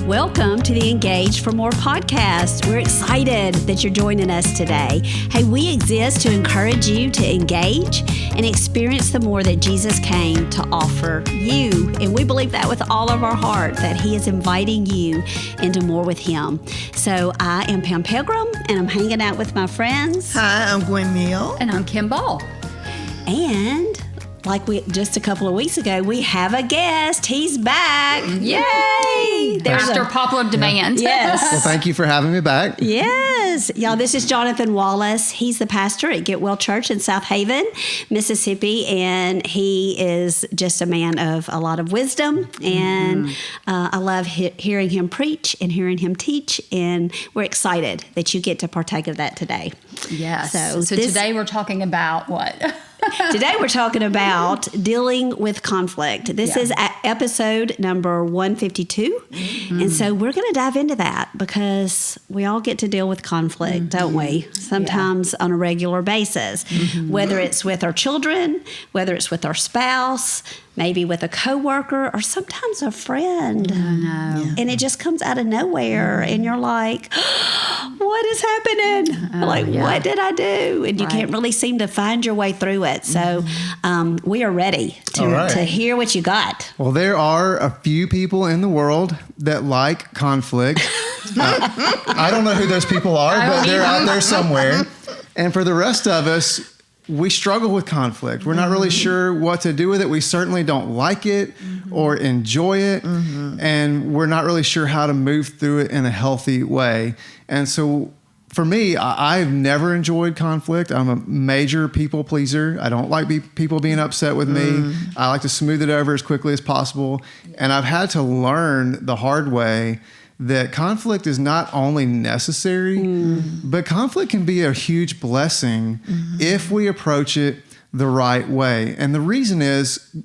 Welcome to the Engaged for More podcast. We're excited that you're joining us today. Hey, we exist to encourage you to engage and experience the more that Jesus came to offer you. And we believe that with all of our heart, that He is inviting you into more with Him. So I am Pam Pilgrim, and I'm hanging out with my friends. Hi, I'm Gwen Neal. And I'm Kim Ball. And like just a couple of weeks ago, we have a guest. He's back. Yay! After popular demand. Yes. Well, thank you for having me back. Yes. Y'all, this is Jonathan Wallace. He's the pastor at Get Well Church in South Haven, Mississippi, and he is just a man of a lot of wisdom. And I love hearing him preach and hearing him teach, and we're excited that you get to partake of that today. Yes. So today we're talking about what? Today we're talking about dealing with conflict. This is episode number 152. And so we're going to dive into that because we all get to deal with conflict, don't we? Sometimes on a regular basis, whether it's with our children, whether it's with our spouse, maybe with a coworker, or sometimes a friend. And it just comes out of nowhere, and you're like, what is happening? What did I do? And you can't really seem to find your way through it. So we are ready to hear what you got. Well, there are a few people in the world that like conflict. I don't know who those people are, but they're out there somewhere. And for the rest of us, we struggle with conflict. We're not really sure what to do with it. We certainly don't like it or enjoy it. And we're not really sure how to move through it in a healthy way. And so for me, I've never enjoyed conflict. I'm a major people pleaser. I don't like people being upset with me. I like to smooth it over as quickly as possible. And I've had to learn the hard way that conflict is not only necessary, but conflict can be a huge blessing if we approach it the right way. And the reason is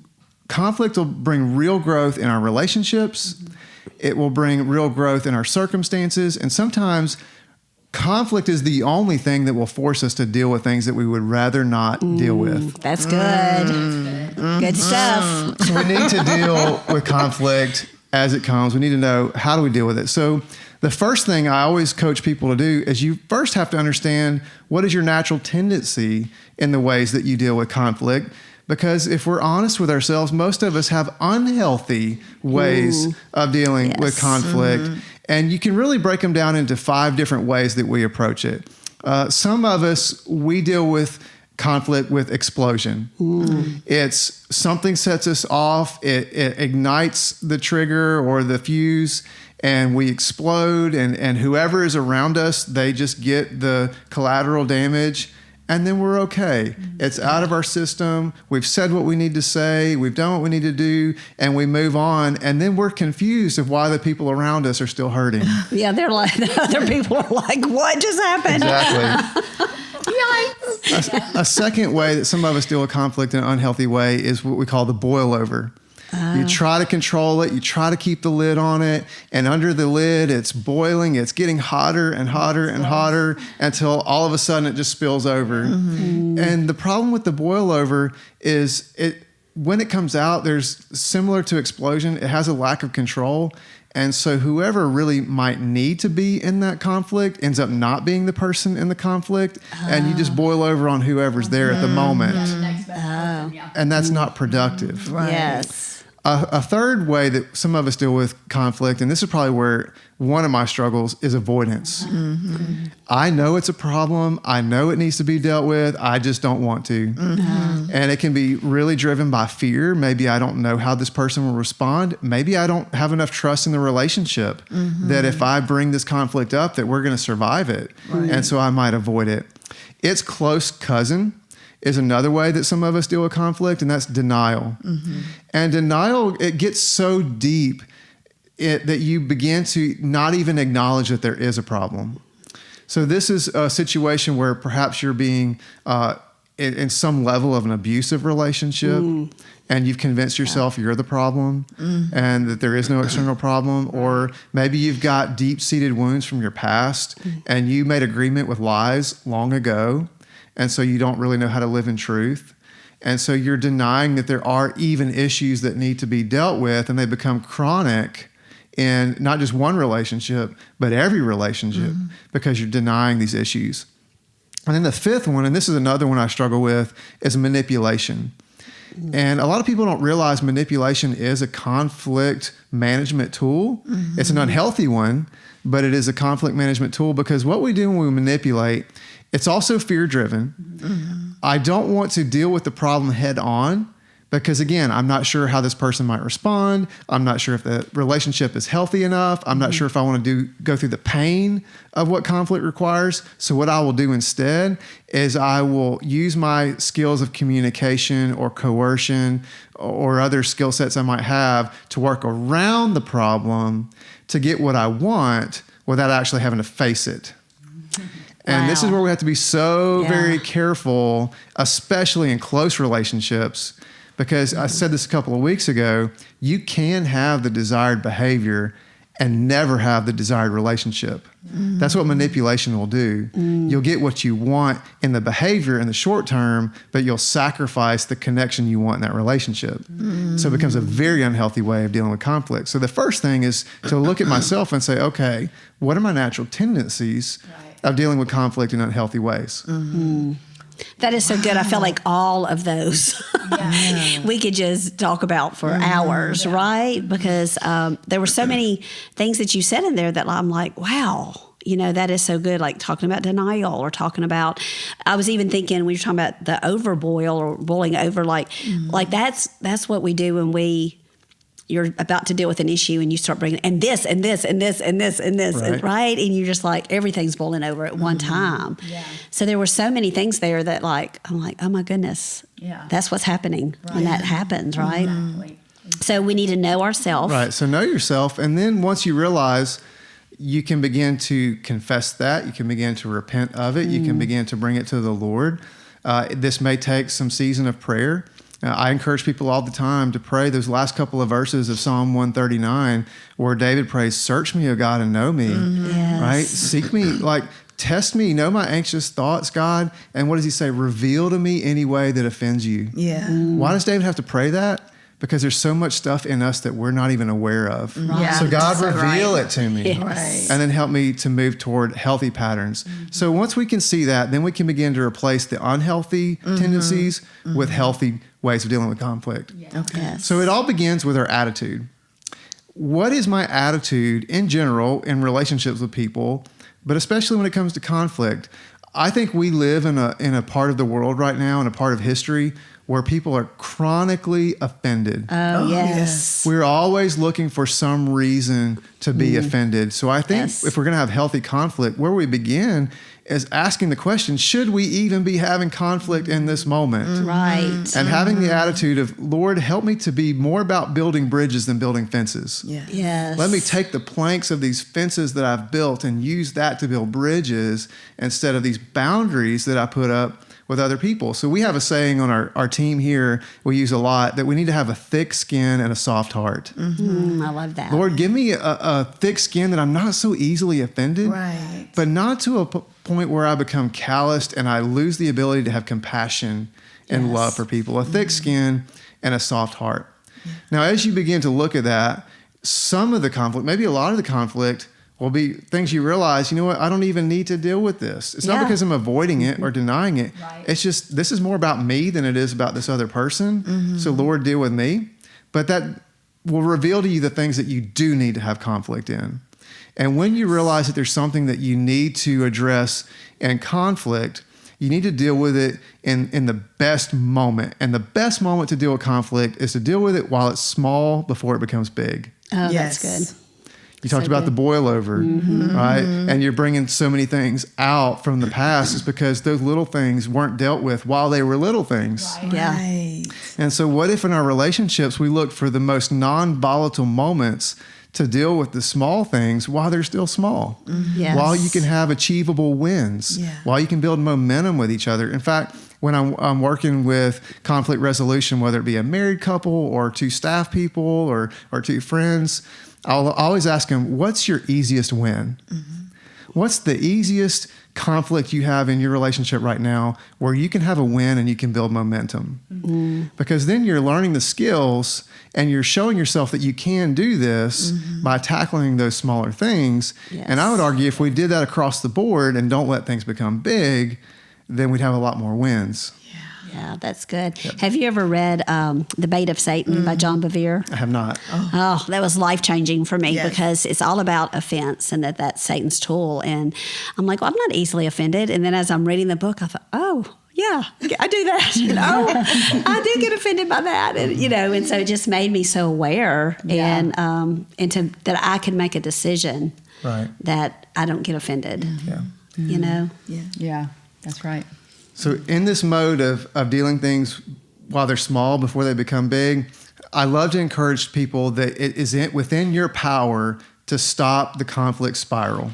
conflict will bring real growth in our relationships. It will bring real growth in our circumstances. And sometimes conflict is the only thing that will force us to deal with things that we would rather not deal with. That's good. Good stuff. So we need to deal with conflict as it comes. We need to know, how do we deal with it? So the first thing I always coach people to do is you first have to understand what is your natural tendency in the ways that you deal with conflict. Because if we're honest with ourselves, most of us have unhealthy ways of dealing with conflict. And you can really break them down into 5 different ways that we approach it. Some of us, we deal with conflict with explosion. It's something sets us off, it ignites the trigger or the fuse, and we explode, and whoever is around us, they just get the collateral damage, and then we're okay. It's out of our system. We've said what we need to say, we've done what we need to do, and we move on, and then we're confused of why the people around us are still hurting. Yeah, they're like, the other people are like, what just happened? Exactly. A second way that some of us deal with conflict in an unhealthy way is what we call the boil over. You try to control it, you try to keep the lid on it, and under the lid it's boiling, it's getting hotter and hotter and hotter until all of a sudden it just spills over. And the problem with the boil over is when it comes out, there's similar to explosion, it has a lack of control. And so whoever really might need to be in that conflict ends up not being the person in the conflict, and you just boil over on whoever's there at the moment. And that's not productive. Right. Yes. A third way that some of us deal with conflict, and this is probably where one of my struggles is avoidance. I know it's a problem. I know it needs to be dealt with. I just don't want to. And it can be really driven by fear. Maybe I don't know how this person will respond. Maybe I don't have enough trust in the relationship that if I bring this conflict up, that we're going to survive it. And so I might avoid it. Its close cousin is another way that some of us deal with conflict, and that's denial. And denial, it gets so deep that you begin to not even acknowledge that there is a problem. So this is a situation where perhaps you're being in some level of an abusive relationship, and you've convinced yourself you're the problem and that there is no external problem. Or maybe you've got deep-seated wounds from your past, and you made agreement with lies long ago, and so you don't really know how to live in truth. And so you're denying that there are even issues that need to be dealt with, and they become chronic in not just one relationship, but every relationship because you're denying these issues. And then the fifth one, and this is another one I struggle with, is manipulation. And a lot of people don't realize manipulation is a conflict management tool. It's an unhealthy one, but it is a conflict management tool because what we do when we manipulate, it's also fear-driven. I don't want to deal with the problem head on because, again, I'm not sure how this person might respond. I'm not sure if the relationship is healthy enough. I'm not sure if I want to go through the pain of what conflict requires. So what I will do instead is I will use my skills of communication or coercion or other skill sets I might have to work around the problem to get what I want without actually having to face it. And this is where we have to be so very careful, especially in close relationships, because I said this a couple of weeks ago, you can have the desired behavior and never have the desired relationship. That's what manipulation will do. You'll get what you want in the behavior in the short term, but you'll sacrifice the connection you want in that relationship. So it becomes a very unhealthy way of dealing with conflict. So the first thing is to look at myself and say, okay, what are my natural tendencies of dealing with conflict in unhealthy ways? That is so good. I feel like all of those we could just talk about for hours, right? Because there were so many things that you said in there that I'm like, wow, that is so good. Like talking about denial or talking about, I was even thinking we were talking about the overboil or boiling over, like that's what we do when you're about to deal with an issue and you start bringing and this and this and this and this and this, right? And you're just like, everything's boiling over at one time. So there were so many things there that I'm like, oh my goodness, that's what's happening when that happens, right? Exactly. So we need to know ourselves. Right, so know yourself. And then once you realize, you can begin to confess that, you can begin to repent of it, you can begin to bring it to the Lord. This may take some season of prayer. I encourage people all the time to pray those last couple of verses of Psalm 139 where David prays, search me, O God, and know me, right? Seek me, test me, know my anxious thoughts, God. And what does he say? Reveal to me any way that offends you. Why does David have to pray that? Because there's so much stuff in us that we're not even aware of. So God, reveal it to me. And then help me to move toward healthy patterns. So once we can see that, then we can begin to replace the unhealthy tendencies with healthy ways of dealing with conflict. So it all begins with our attitude. What is my attitude in general in relationships with people, but especially when it comes to conflict? I think we live in a part of the world right now, in a part of history where people are chronically offended. Oh, yes. We're always looking for some reason to be offended. So I think if we're going to have healthy conflict, where we begin is asking the question, should we even be having conflict in this moment? Right. And having the attitude of, Lord, help me to be more about building bridges than building fences. Yes. Let me take the planks of these fences that I've built and use that to build bridges instead of these boundaries that I put up with other people. So we have a saying on our team here, we use a lot, that we need to have a thick skin and a soft heart. I love that. Lord, give me a thick skin that I'm not so easily offended, but not to a point where I become calloused and I lose the ability to have compassion and love for people. A thick skin and a soft heart. Now, as you begin to look at that, some of the conflict, maybe a lot of the conflict, will be things you realize, you know what, I don't even need to deal with this. It's not because I'm avoiding it or denying it. It's just, this is more about me than it is about this other person. So Lord, deal with me. But that will reveal to you the things that you do need to have conflict in. And when you realize that there's something that you need to address in conflict, you need to deal with it in the best moment. And the best moment to deal with conflict is to deal with it while it's small before it becomes big. Oh, that's good. You talked about the boil over, right? And you're bringing so many things out from the past is because those little things weren't dealt with while they were little things. And so what if in our relationships we look for the most non-volatile moments to deal with the small things while they're still small, while you can have achievable wins, while you can build momentum with each other. In fact, when I'm working with conflict resolution, whether it be a married couple or two staff people or two friends, I'll always ask them, what's your easiest win? What's the easiest conflict you have in your relationship right now where you can have a win and you can build momentum. Because then you're learning the skills and you're showing yourself that you can do this by tackling those smaller things. Yes. And I would argue if we did that across the board and don't let things become big, then we'd have a lot more wins. Yeah, that's good. Yep. Have you ever read The Bait of Satan by John Bevere? I have not. Oh, that was life-changing for me because it's all about offense and that's Satan's tool. And I'm like, well, I'm not easily offended. And then as I'm reading the book, I thought, oh, yeah, I do that. And, I do get offended by that. And, and so it just made me so aware and that I can make a decision that I don't get offended. Yeah, that's right. So in this mode of dealing things while they're small before they become big, I love to encourage people that it is within your power to stop the conflict spiral.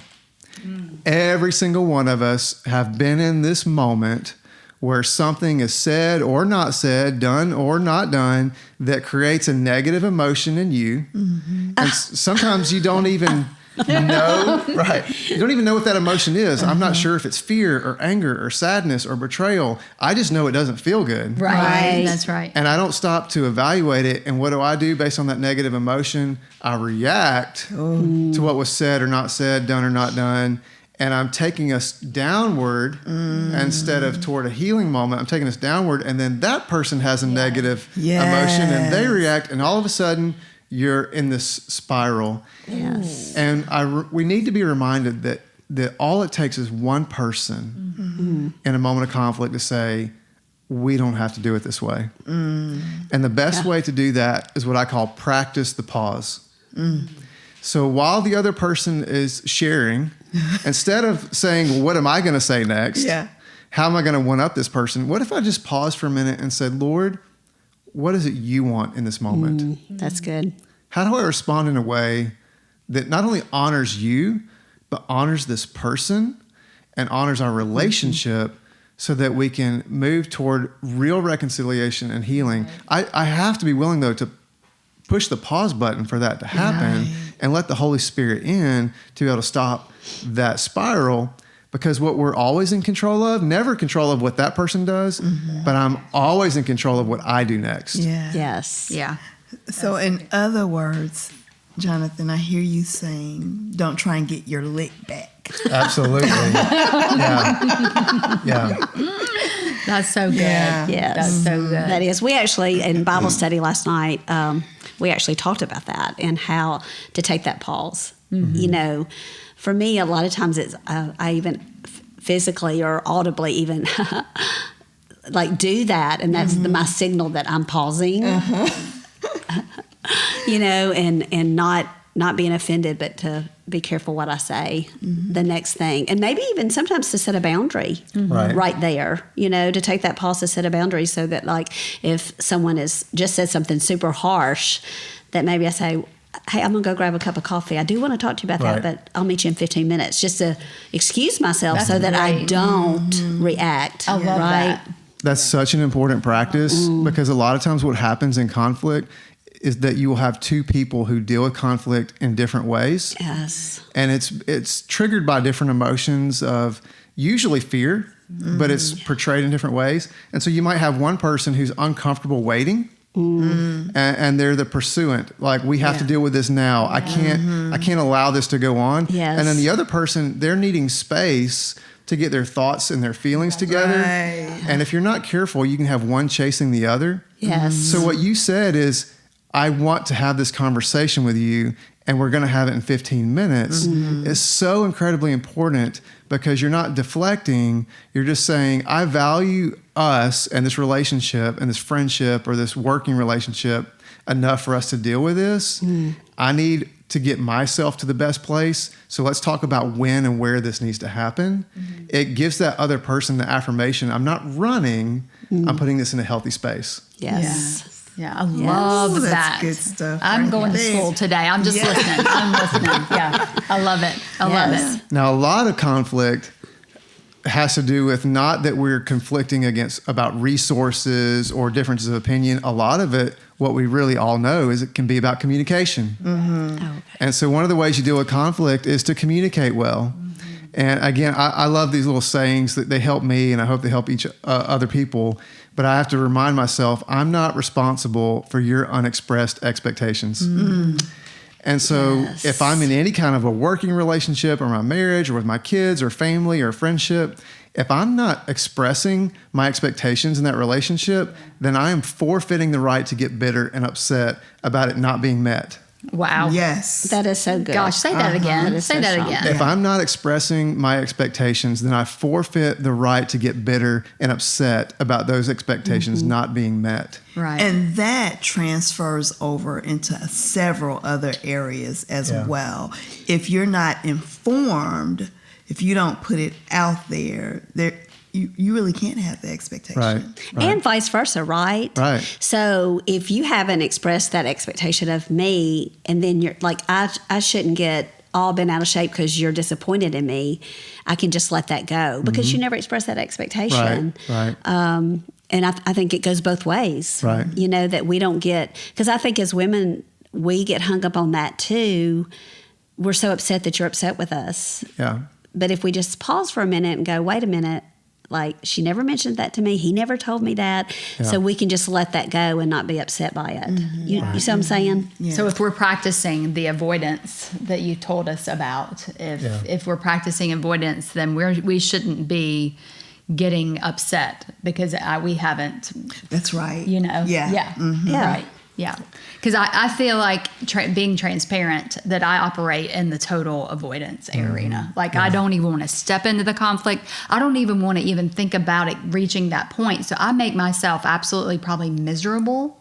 Every single one of us have been in this moment where something is said or not said, done or not done, that creates a negative emotion in you. And sometimes you don't even know, you don't even know what that emotion is. I'm not sure if it's fear or anger or sadness or betrayal. I just know it doesn't feel good. Right. That's right. And I don't stop to evaluate it. And what do I do based on that negative emotion? I react to what was said or not said, done or not done. And I'm taking us downward instead of toward a healing moment. I'm taking us downward. And then that person has a negative emotion and they react. And all of a sudden, you're in this spiral. Yes. And we need to be reminded that all it takes is one person in a moment of conflict to say, we don't have to do it this way. And the best way to do that is what I call practice the pause. So while the other person is sharing, instead of saying, well, what am I going to say next? How am I going to one up this person? What if I just paused for a minute and said, Lord, what is it you want in this moment? That's good. How do I respond in a way that not only honors you, but honors this person and honors our relationship so that we can move toward real reconciliation and healing? I have to be willing, though, to push the pause button for that to happen and let the Holy Spirit in to be able to stop that spiral. Because what we're always in control of, never control of what that person does, but I'm always in control of what I do next. Yes. Yeah. So in other words, Jonathan, I hear you saying, don't try and get your lick back. Absolutely. Yeah. That's so good. Yeah. Yes. That's so good. That is. We actually, in Bible study last night, we actually talked about that and how to take that pause. For me, a lot of times it's I even physically or audibly even like do that, and that's my signal that I'm pausing. And not being offended, but to be careful what I say. The next thing, and maybe even sometimes to set a boundary right there. To take that pause to set a boundary, so that like if someone has just said something super harsh, that maybe I say, hey, I'm going to go grab a cup of coffee. I do want to talk to you about that, but I'll meet you in 15 minutes just to excuse myself so that I don't react. I love that. That's such an important practice because a lot of times what happens in conflict is that you will have two people who deal with conflict in different ways. Yes. And it's triggered by different emotions of usually fear, but it's portrayed in different ways. And so you might have one person who's uncomfortable waiting. And they're the pursuant. Like, we have to deal with this now. I can't allow this to go on. Yes. And then the other person, they're needing space to get their thoughts and their feelings together. And if you're not careful, you can have one chasing the other. Yes. So what you said is, I want to have this conversation with you, and we're going to have it in 15 minutes, is so incredibly important, because you're not deflecting. You're just saying, I value us and this relationship and this friendship or this working relationship enough for us to deal with this. I need to get myself to the best place. So let's talk about when and where this needs to happen. It gives that other person the affirmation, I'm not running, I'm putting this in a healthy space. Yes. Yeah, I love that. That's good stuff. I'm going to school today. I'm just listening. I'm listening. Yeah, I love it. I love it. Now, a lot of conflict has to do with not that we're conflicting about resources or differences of opinion. A lot of it, what we really all know, is it can be about communication. And so one of the ways you deal with conflict is to communicate well. And again, I love these little sayings that they help me, and I hope they help each other people. But I have to remind myself, I'm not responsible for your unexpressed expectations. And so if I'm in any kind of a working relationship or my marriage or with my kids or family or friendship, if I'm not expressing my expectations in that relationship, then I am forfeiting the right to get bitter and upset about it not being met. Wow. Yes. That is so good. Gosh, say that again. Say so that strong. again. If I'm not expressing my expectations, then I forfeit the right to get bitter and upset about those expectations not being met. Right. And that transfers over into several other areas as well. If you're not informed, if you don't put it out there, you really can't have the expectation. Right. And vice versa, right? Right. So if you haven't expressed that expectation of me, and then you're like, I shouldn't get all bent out of shape because you're disappointed in me, I can just let that go because you never expressed that expectation. Right. And I think it goes both ways. Right. You know, that we don't get, because I think as women, we get hung up on that too. We're so upset that you're upset with us. Yeah. But if we just pause for a minute and go, wait a minute, like she never mentioned that to me. He never told me that. Yeah. So we can just let that go and not be upset by it. You see what I'm saying? Yeah. So if we're practicing the avoidance that you told us about, if we're practicing avoidance, then we shouldn't be getting upset because we haven't. That's right. You know. Yeah. Yeah. Yeah. Right. Yeah. Because I feel like being transparent that I operate in the total avoidance arena. Like I don't even want to step into the conflict. I don't even want to even think about it reaching that point. So I make myself absolutely probably miserable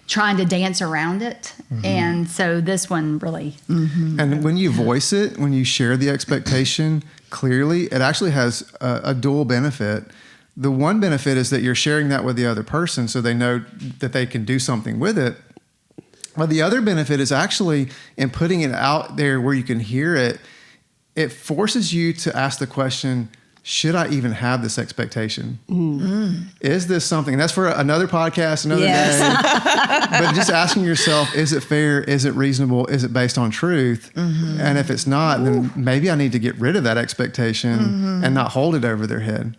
trying to dance around it. And so this one really. And when you voice it, when you share the expectation clearly, it actually has a dual benefit. The one benefit is that you're sharing that with the other person so they know that they can do something with it. But the other benefit is actually in putting it out there where you can hear it, it forces you to ask the question, should I even have this expectation? Is this something? And that's for another podcast, another day. But just asking yourself, is it fair? Is it reasonable? Is it based on truth? And if it's not, then maybe I need to get rid of that expectation and not hold it over their head.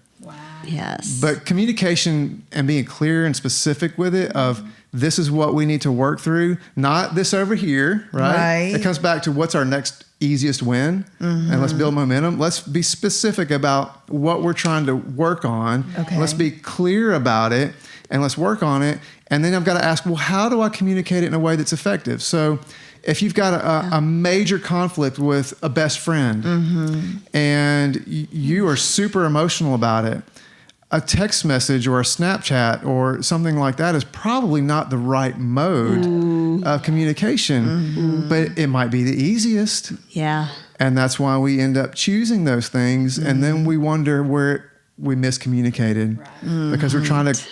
Yes. But communication and being clear and specific with it of this is what we need to work through, not this over here, right? It comes back to what's our next easiest win, and let's build momentum. Let's be specific about what we're trying to work on. Okay. Let's be clear about it, and let's work on it. And then I've got to ask, well, how do I communicate it in a way that's effective? So if you've got a major conflict with a best friend and you are super emotional about it, a text message or a Snapchat or something like that is probably not the right mode of communication, but it might be the easiest. Yeah. And that's why we end up choosing those things. And then we wonder where we miscommunicated because we're trying to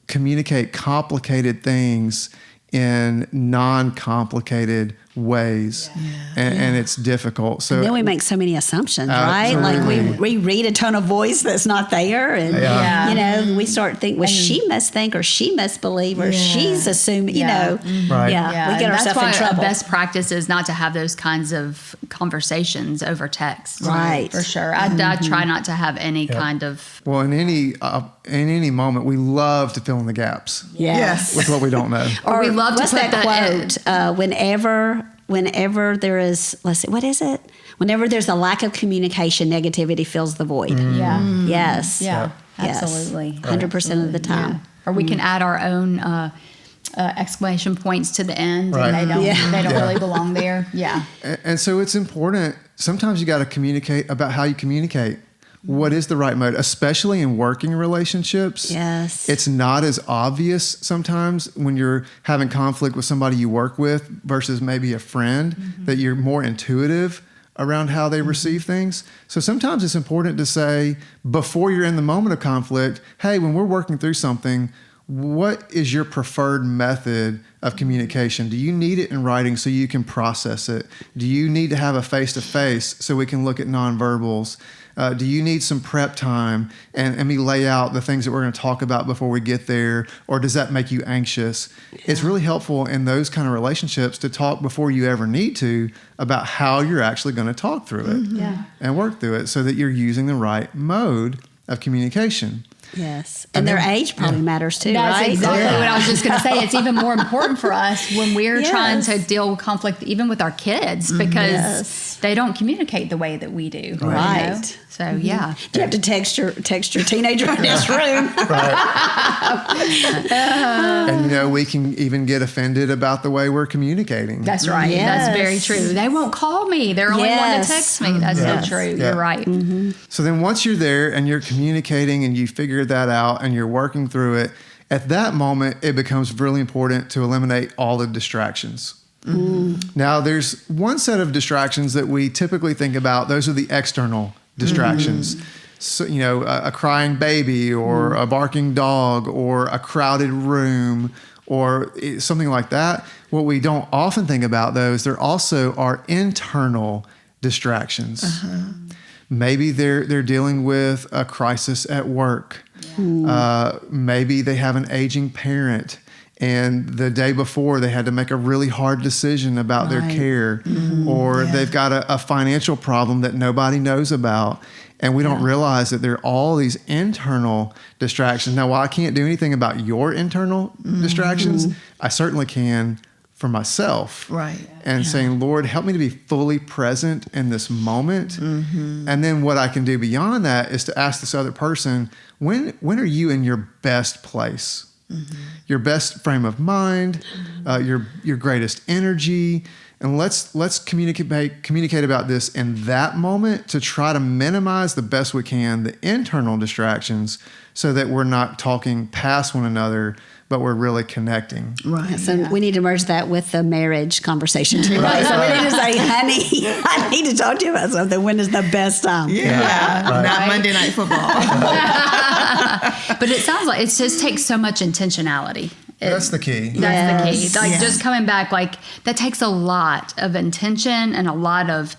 communicate complicated things in non-complicated ways. And it's difficult. So And then we make so many assumptions, right? Like we read a tone of voice that's not there. And, you know, we start thinking, well, she must think or she must believe or she's assuming, you know. Right. Yeah, we get and ourselves in that's why trouble. a best practice is not to have those kinds of conversations over text. Right. For sure. I try not to have any kind of. Well, in any moment, we love to fill in the gaps Yes. with what we don't know. Or we love to what's put that quote? Whenever there is, let's see, what is it? Whenever there's a lack of communication, negativity fills the void. Yeah. Yes. Yeah. Yes. Absolutely. 100% of the time. Yeah. Or we can add our own exclamation points to the end, Right. and they don't really belong there. Yeah. And so it's important. Sometimes you got to communicate about how you communicate. What is the right mode, especially in working relationships? Yes. It's not as obvious sometimes when you're having conflict with somebody you work with versus maybe a friend that you're more intuitive around how they receive things. So sometimes it's important to say before you're in the moment of conflict, hey, when we're working through something, what is your preferred method of communication? Do you need it in writing so you can process it? Do you need to have a face-to-face so we can look at nonverbals? Do you need some prep time and me lay out the things that we're going to talk about before we get there? Or does that make you anxious? Yeah. It's really helpful in those kind of relationships to talk before you ever need to about how you're actually going to talk through it and work through it so that you're using the right mode of communication. Yes. And their age probably matters too, that's right? exactly what I was just going to say. It's even more important for us when we're trying to deal with conflict, even with our kids, because they don't communicate the way that we do. Right. You know? So, Do you have to text your teenager in this room? And, we can even get offended about the way we're communicating. That's right. Yes. That's very true. They won't call me. They're only one to text me. That's so true. Yeah. You're right. Mm-hmm. So then once you're there and you're communicating and you figured that out and you're working through it, at that moment, it becomes really important to eliminate all the distractions. Now, there's one set of distractions that we typically think about. Those are the external distractions. So, a crying baby or a barking dog or a crowded room or something like that. What we don't often think about those, there also are internal distractions. Maybe they're dealing with a crisis at work. Maybe they have an aging parent and the day before they had to make a really hard decision about their care, or they've got a financial problem that nobody knows about. And we don't realize that there are all these internal distractions. Now, while I can't do anything about your internal distractions, I certainly can for myself. Right. And saying, Lord, help me to be fully present in this moment. And then what I can do beyond that is to ask this other person, when are you in your best place? Your best frame of mind, your greatest energy. And let's communicate about this in that moment to try to minimize the best we can the internal distractions so that we're not talking past one another, but we're really connecting. Right. So we need to merge that with the marriage conversation too, right? So we need to say, honey, I need to talk to you about something. When is the best time? Not Monday Night Football. But it sounds like it just takes so much intentionality. That's the key. That's the key. Like just coming back, that takes a lot of intention and a lot of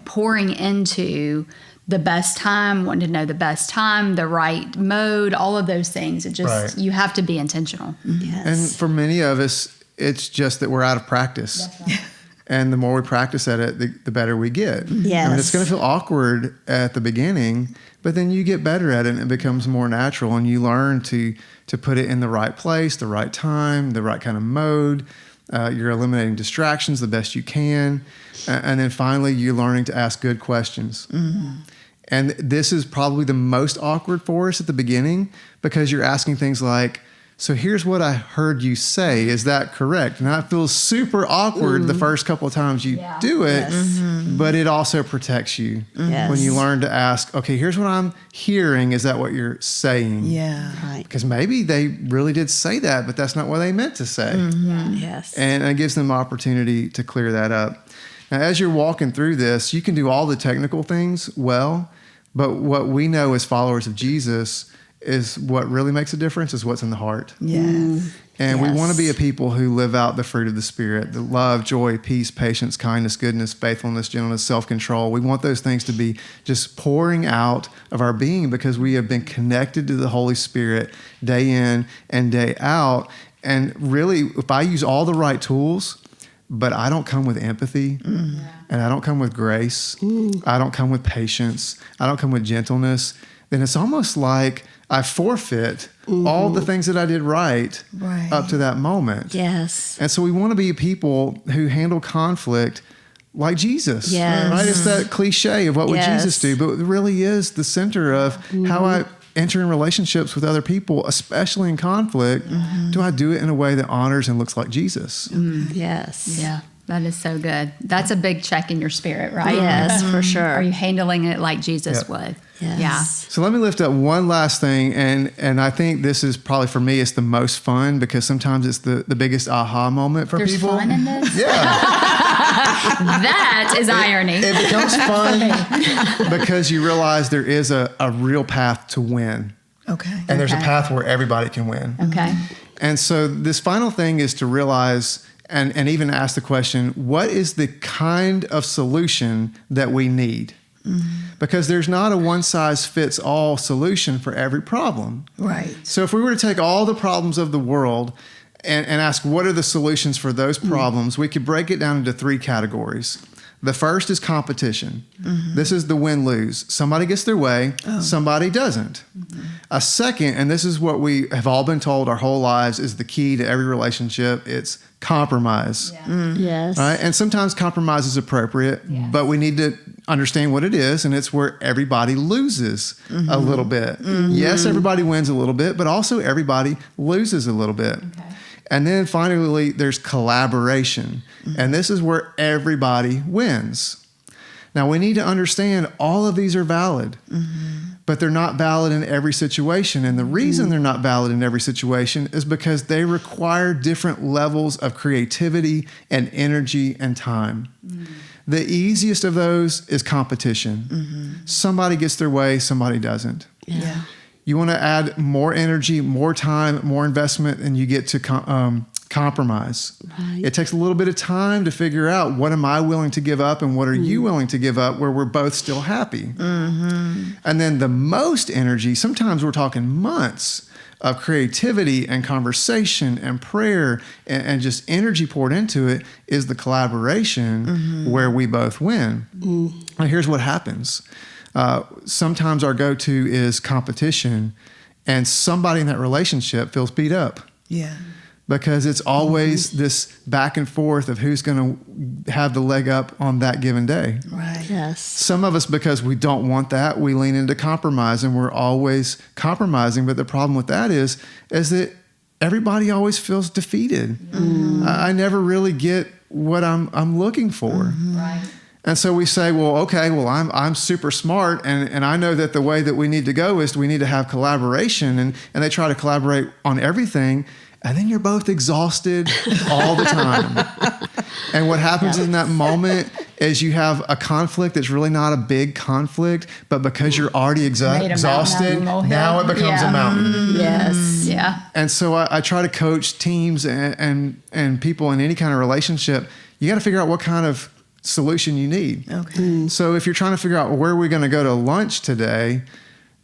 pouring into the best time, wanting to know the best time, the right mode, all of those things. It just, you have to be intentional. Yes. And for many of us, it's just that we're out of practice. That's right. And the more we practice at it, the better we get. Yes. I mean, it's going to feel awkward at the beginning, but then you get better at it and it becomes more natural and you learn to put it in the right place, the right time, the right kind of mode. You're eliminating distractions the best you can. And then finally, you're learning to ask good questions. And this is probably the most awkward for us at the beginning because you're asking things like, so here's what I heard you say. Is that correct? And that feels super awkward the first couple of times you do it, but it also protects you when you learn to ask, okay, here's what I'm hearing. Is that what you're saying? Yeah. Right. Because maybe they really did say that, but that's not what they meant to say. Yes. And it gives them opportunity to clear that up. Now, as you're walking through this, you can do all the technical things well, but what we know as followers of Jesus is what really makes a difference is what's in the heart. Yes. And we want to be a people who live out the fruit of the Spirit, the love, joy, peace, patience, kindness, goodness, faithfulness, gentleness, self-control. We want those things to be just pouring out of our being because we have been connected to the Holy Spirit day in and day out. And really, if I use all the right tools, but I don't come with empathy, and I don't come with grace, I don't come with patience, I don't come with gentleness, then it's almost like I forfeit all the things that I did right up to that moment. Yes. And so we want to be people who handle conflict like Jesus. Yes. Right? It's that cliche of what would Jesus do, but it really is the center of how I enter in relationships with other people, especially in conflict. Do I do it in a way that honors and looks like Jesus? Yes. Yeah. That is so good. That's a big check in your spirit, right? Yes, for sure. Are you handling it like Jesus would? Yes. Yeah. So let me lift up one last thing, and I think this is probably for me, it's the most fun because sometimes it's the biggest aha moment for There's people. fun in this? Yeah. That is irony. It becomes fun because you realize there is a real path to win. Okay. And there's a path where everybody can win. Okay. And so this final thing is to realize and even ask the question, what is the kind of solution that we need? because there's not a one-size-fits-all solution for every problem. Right. So if we were to take all the problems of the world and ask what are the solutions for those problems, we could break it down into 3 categories. The first is competition. This is the win-lose. Somebody gets their way, somebody doesn't. A second, and this is what we have all been told our whole lives is the key to every relationship, it's compromise. Yes. Right? And sometimes compromise is appropriate, but we need to understand what it is, and it's where everybody loses a little bit. Yes, everybody wins a little bit, but also everybody loses a little bit. Okay. And then finally, there's collaboration. And this is where everybody wins. Now, we need to understand all of these are valid, but they're not valid in every situation. And the reason they're not valid in every situation is because they require different levels of creativity and energy and time. The easiest of those is competition. Somebody gets their way, somebody doesn't. Yeah. You want to add more energy, more time, more investment, and you get to compromise. Right. It takes a little bit of time to figure out what am I willing to give up and what are you willing to give up where we're both still happy. And then the most energy, sometimes we're talking months of creativity and conversation and prayer and just energy poured into it is the collaboration where we both win. Now here's what happens. Sometimes our go-to is competition, and somebody in that relationship feels beat up. Yeah. Because it's always this back and forth of who's going to have the leg up on that given day. Right. Yes. Some of us, because we don't want that, we lean into compromise, and we're always compromising. But the problem with that is that everybody always feels defeated. I never really get what I'm looking for. Right. And so we say, well, okay, well, I'm super smart, and I know that the way that we need to go is we need to have collaboration, and they try to collaborate on everything, and then you're both exhausted all the time. And what happens in that moment is you have a conflict that's really not a big conflict, but because you're already exhausted, now it becomes a mountain. Yes. Yeah. And so I try to coach teams and people in any kind of relationship. You got to figure out what kind of solution you need. Okay. So if you're trying to figure out where we're going to go to lunch today,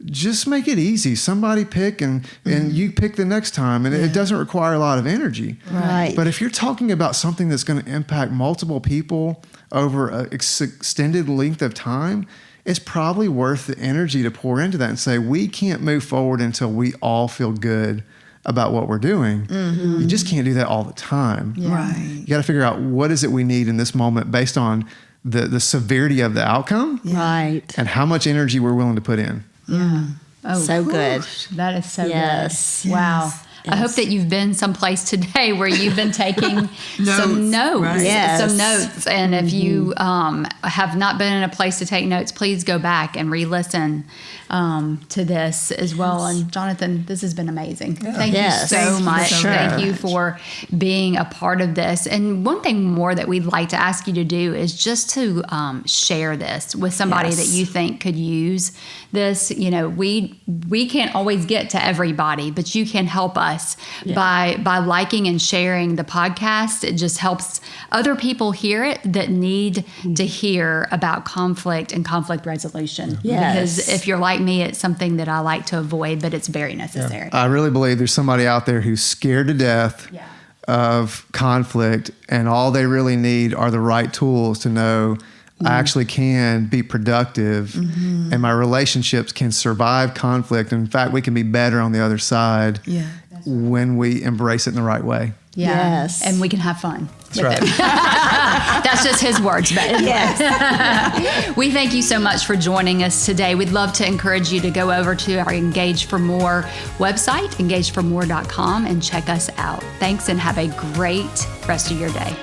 just make it easy. Somebody pick and you pick the next time. And it doesn't require a lot of energy. Right. But if you're talking about something that's going to impact multiple people over an extended length of time, it's probably worth the energy to pour into that and say, we can't move forward until we all feel good about what we're doing. You just can't do that all the time. Right. You got to figure out what is it we need in this moment based on the severity of the outcome Right. and how much energy we're willing to put in. Yeah. Oh, So good. that is so Yes. good. Wow. I hope that you've been someplace today where you've been taking some notes. Right. Yes. Some notes. And if you have not been in a place to take notes, please go back and re-listen to this as well. And Jonathan, this has been amazing. Thank Yes. you so Thank you much. so Thank much. you for being a part of this. And one thing more that we'd like to ask you to do is just to share this with somebody that you think could use this. You know, we can't always get to everybody, but you can help us by liking and sharing the podcast. It just helps other people hear it that need to hear about conflict and conflict resolution. Yes. Because if you're like me, it's something that I like to avoid, but it's very necessary. I really believe there's somebody out there who's scared to death of conflict, and all they really need are the right tools to know I actually can be productive and my relationships can survive conflict. In fact, we can be better on the other side when we embrace it in the right way. Yeah. Yes. And we can have fun. That's right. That's just his words, but Yes. we thank you so much for joining us today. We'd love to encourage you to go over to our Engage for More website, engageformore.com, and check us out. Thanks, and have a great rest of your day.